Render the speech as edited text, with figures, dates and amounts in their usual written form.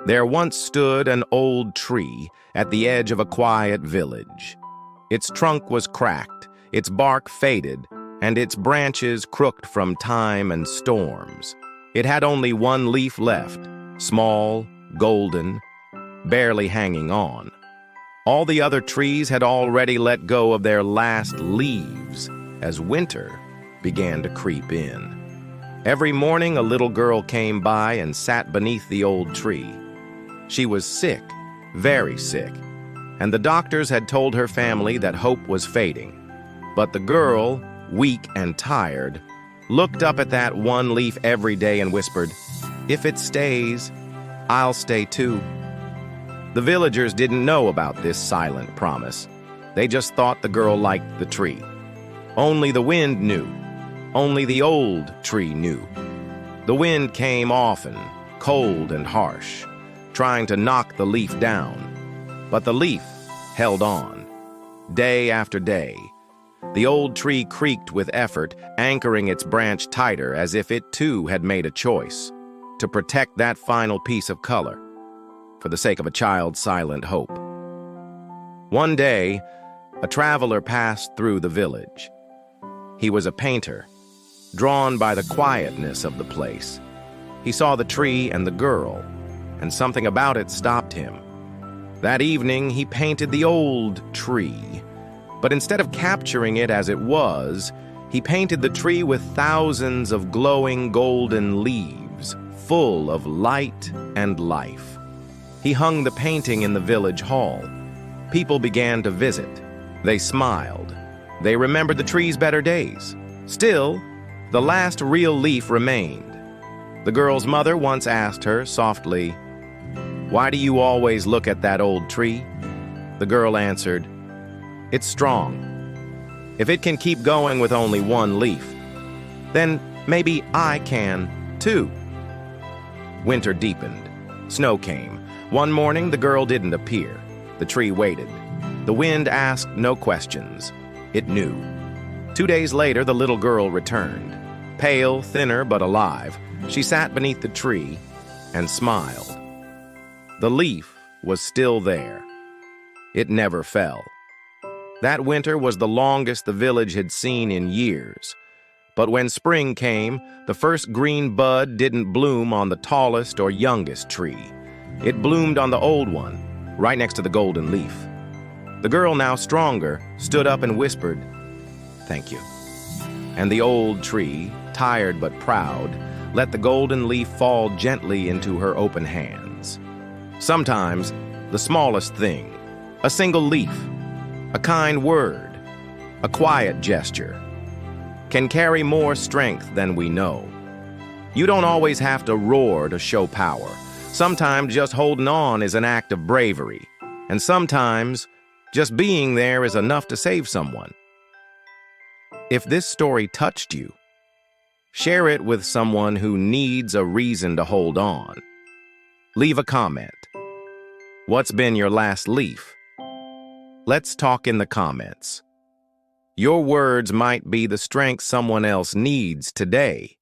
There once stood an old tree at the edge of a quiet village. Its trunk was cracked, its bark faded, and its branches crooked from time and storms. It had only one leaf left, small, golden, barely hanging on. All the other trees had already let go of their last leaves as winter began to creep in. Every morning a little girl came by and sat beneath the old tree. She was sick, very sick, and the doctors had told her family that hope was fading. But the girl, weak and tired, looked up at that one leaf every day and whispered, "If it stays, I'll stay too." The villagers didn't know about this silent promise. They just thought the girl liked the tree. Only the wind knew. Only the old tree knew. The wind came often, cold and harsh, trying to knock the leaf down. But the leaf held on. Day after day, the old tree creaked with effort, anchoring its branch tighter as if it too had made a choice to protect that final piece of color for the sake of a child's silent hope. One day, a traveler passed through the village. He was a painter, drawn by the quietness of the place. He saw the tree and the girl, and something about it stopped him. That evening, he painted the old tree, but instead of capturing it as it was, he painted the tree with thousands of glowing golden leaves, full of light and life. He hung the painting in the village hall. People began to visit. They smiled. They remembered the tree's better days. Still, the last real leaf remained. The girl's mother once asked her softly, "Why do you always look at that old tree?" The girl answered, "It's strong. If it can keep going with only one leaf, then maybe I can, too." Winter deepened. Snow came. One morning, the girl didn't appear. The tree waited. The wind asked no questions. It knew. 2 days later, the little girl returned. Pale, thinner, but alive, she sat beneath the tree and smiled. The leaf was still there. It never fell. That winter was the longest the village had seen in years. But when spring came, the first green bud didn't bloom on the tallest or youngest tree. It bloomed on the old one, right next to the golden leaf. The girl, now stronger, stood up and whispered, "Thank you." And the old tree, tired but proud, let the golden leaf fall gently into her open hands. Sometimes, the smallest thing, a single leaf, a kind word, a quiet gesture, can carry more strength than we know. You don't always have to roar to show power. Sometimes just holding on is an act of bravery. And sometimes, just being there is enough to save someone. If this story touched you, share it with someone who needs a reason to hold on. Leave a comment. What's been your last leaf? Let's talk in the comments. Your words might be the strength someone else needs today.